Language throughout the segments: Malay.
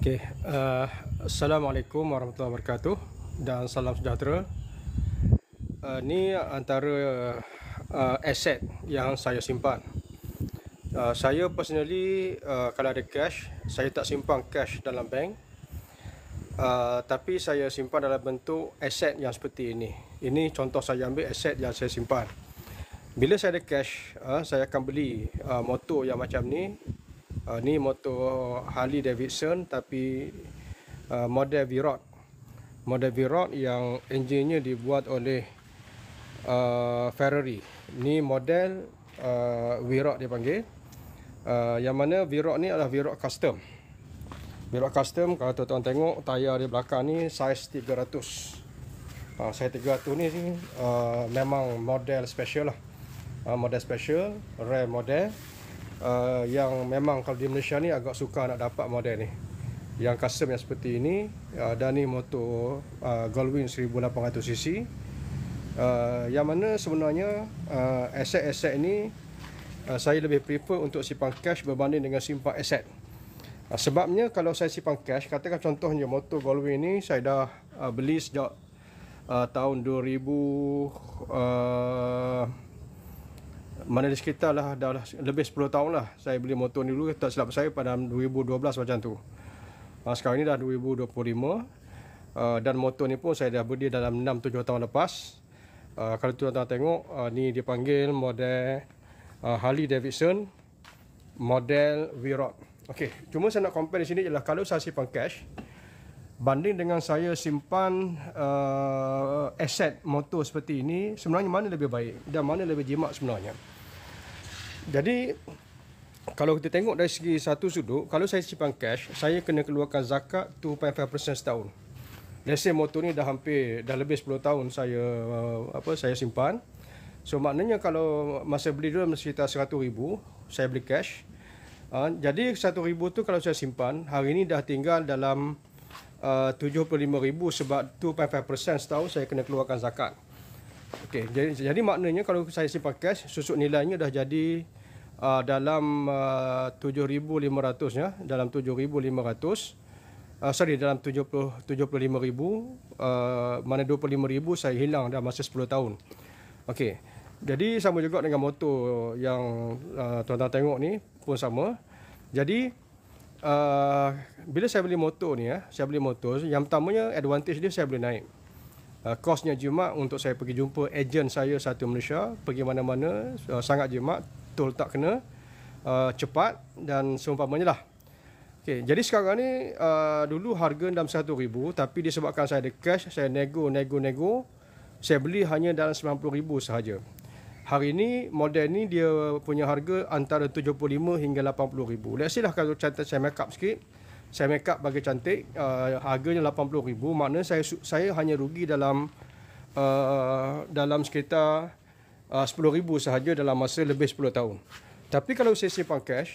Okey, Assalamualaikum warahmatullahi wabarakatuh dan salam sejahtera. Ni antara aset yang saya simpan. Saya personally kalau ada cash, saya tak simpan cash dalam bank. Tapi saya simpan dalam bentuk aset yang seperti ini. Ini contoh saya ambil aset yang saya simpan. Bila saya ada cash, saya akan beli motor yang macam ni. Ni motor Harley Davidson tapi model V-Rod. Model V-Rod yang enjinnya dibuat oleh Ferrari. Ni model V-Rod dia panggil. Yang mana V-Rod ni adalah V-Rod custom. V-Rod custom, kalau tuan-tuan tengok tayar di belakang ni saiz 300. Saiz 300 ni memang model special lah. Model special, rare model. Yang memang kalau di Malaysia ni agak suka nak dapat model ni yang custom yang seperti ini. Dan ni motor Goldwing 1800cc, yang mana sebenarnya aset-aset ini saya lebih prefer untuk simpan cash berbanding dengan simpan aset. Sebabnya kalau saya simpan cash, katakan contohnya motor Goldwing ni saya dah beli sejak tahun 2000, mana di sekitar lah, dah lebih 10 tahun lah saya beli motor ni. Dulu tak silap saya pada 2012 macam tu. Sekarang ni dah 2025, dan motor ni pun saya dah beli dalam 6-7 tahun lepas. Kalau tuan-tuan tengok, ni dipanggil model Harley Davidson model V-Rod. Okey, cuma saya nak compare di sini ialah kalau saya simpan cash banding dengan saya simpan aset motor seperti ini, sebenarnya mana lebih baik dan mana lebih jimat sebenarnya. Jadi kalau kita tengok dari segi satu sudut, kalau saya simpan cash, saya kena keluarkan zakat 2.5% setahun. Let's say motor ni dah lebih 10 tahun saya simpan. So maknanya kalau masa beli dulu sekitar 100,000, saya beli cash. Jadi 100,000 tu kalau saya simpan, hari ni dah tinggal dalam 75,000 sebab 2.5% setahun saya kena keluarkan zakat. Okey, jadi maknanya kalau saya simpan cash, susut nilainya dah jadi dalam 7,500 ya, dalam 7,500. Dalam 75,000, mana 25,000 saya hilang dah masa 10 tahun. Okey. Jadi sama juga dengan motor yang tuan-tuan tengok ni pun sama. Jadi bila saya beli motor ni, saya beli motor, yang pertamanya advantage dia saya boleh naik. Kosnya jimat untuk saya pergi jumpa ejen saya satu Malaysia, pergi mana-mana sangat jimat, tol tak kena, cepat dan seumpamanya lah. Okay, jadi sekarang ni dulu harga dalam 100,000, tapi disebabkan saya ada cash, saya nego, saya beli hanya dalam 90,000 sahaja. Hari ini model ni dia punya harga antara 75 hingga 80,000. Let's say lah kalau cantik saya make up sikit, saya make up bagi cantik, harganya 80,000, maknanya saya hanya rugi dalam sekitar 10,000 sahaja dalam masa lebih 10 tahun. Tapi kalau saya simpan cash,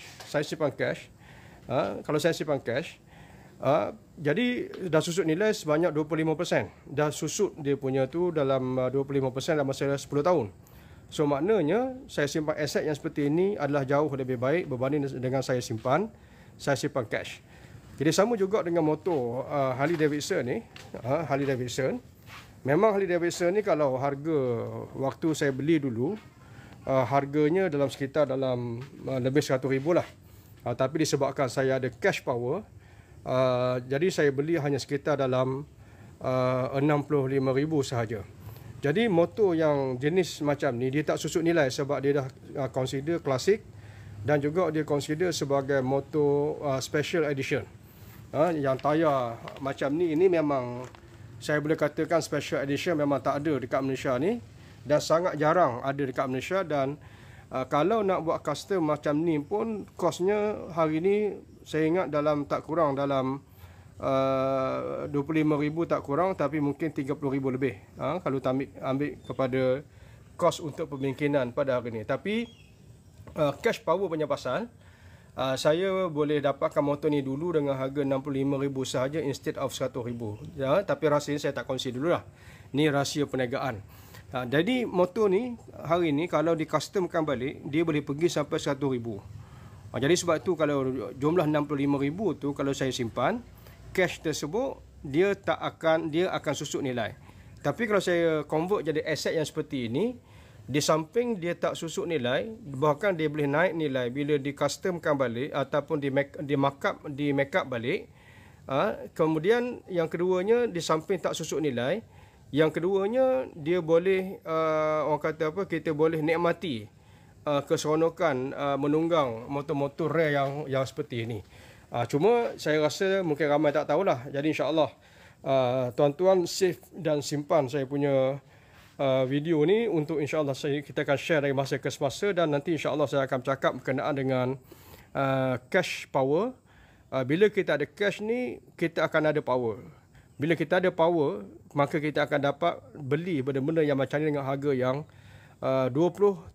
kalau saya simpan cash, jadi dah susut nilai sebanyak 25%. Dah susut dia punya tu dalam 25% dalam masa 10 tahun. So maknanya saya simpan aset yang seperti ini adalah jauh lebih baik berbanding dengan saya simpan cash. Jadi sama juga dengan motor Harley Davidson ni. Harley Davidson. Memang Harley Davidson ni kalau harga waktu saya beli dulu, harganya dalam sekitar dalam lebih 100,000 lah. Tapi disebabkan saya ada cash power, jadi saya beli hanya sekitar dalam 65,000 sahaja. Jadi motor yang jenis macam ni dia tak susut nilai sebab dia dah consider klasik dan juga dia consider sebagai motor special edition. Yang tayar macam ni, ini memang saya boleh katakan special edition, memang tak ada dekat Malaysia ni dan sangat jarang ada dekat Malaysia. Dan kalau nak buat custom macam ni pun kosnya hari ni saya ingat dalam tak kurang dalam 25,000 tak kurang, tapi mungkin 30,000 lebih kalau ambil kepada kos untuk pembingkinan pada hari ni. Tapi cash power punya pasal, saya boleh dapatkan motor ni dulu dengan harga 65,000 sahaja instead of 100,000. Tapi rahsia saya tak kongsi dulu lah. Ni rahsia perniagaan. Jadi motor ni hari ni kalau di customkan balik, dia boleh pergi sampai 100,000. Jadi sebab tu kalau jumlah 65,000 tu kalau saya simpan, cash tersebut dia akan susut nilai. Tapi kalau saya convert jadi aset yang seperti ini, di samping dia tak susut nilai, bahkan dia boleh naik nilai bila di customkan balik ataupun di make up balik. Kemudian yang keduanya, di samping tak susut nilai, yang keduanya dia boleh orang kata apa, kita boleh nikmati keseronokan menunggang motor-motor rare yang seperti ini. Cuma saya rasa mungkin ramai tak tahulah. Jadi insya-Allah tuan-tuan save dan simpan saya punya video ni untuk insya-Allah kita akan share dari masa ke semasa, dan nanti insya-Allah saya akan bercakap berkenaan dengan cash power. Bila kita ada cash ni, kita akan ada power. Bila kita ada power, maka kita akan dapat beli benda-benda yang macam ni dengan harga yang 20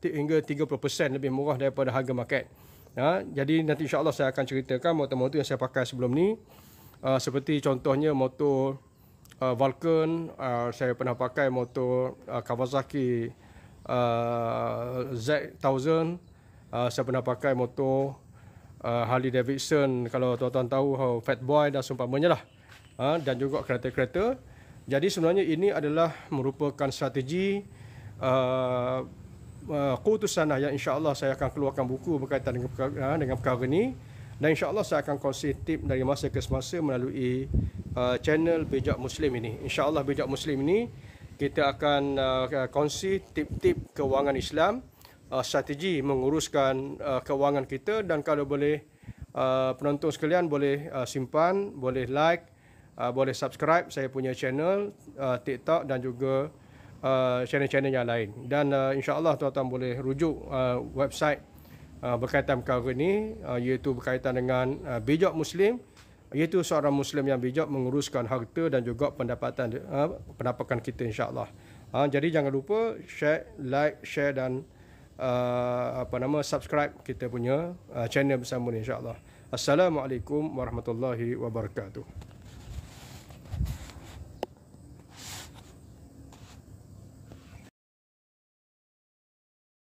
hingga 30% lebih murah daripada harga market. Jadi nanti insya-Allah saya akan ceritakan motor-motor yang saya pakai sebelum ni. Seperti contohnya motor Vulcan, saya pernah pakai motor Kawasaki Z1000, saya pernah pakai motor Harley Davidson, kalau tuan-tuan tahu Fatboy dan seumpamanya lah, dan juga kereta-kereta. Jadi sebenarnya ini adalah merupakan strategi keputusan yang insya-Allah saya akan keluarkan buku berkaitan dengan perkara ni, dan insya-Allah saya akan kongsi tip dari masa ke semasa melalui channel Bijak Muslim ini. Insya-Allah Bijak Muslim ini kita akan kongsi tip-tip kewangan Islam, strategi menguruskan kewangan kita, dan kalau boleh penonton sekalian boleh simpan, boleh like, boleh subscribe saya punya channel TikTok dan juga channel-channel yang lain. Dan insya-Allah tuan-tuan boleh rujuk website berkaitan perkara ini, iaitu berkaitan dengan Bijak Muslim, iaitu seorang Muslim yang bijak menguruskan harta dan juga pendapatan kita insya-Allah. Jadi jangan lupa share dan subscribe kita punya channel bersama ni insya-Allah. Assalamualaikum warahmatullahi wabarakatuh.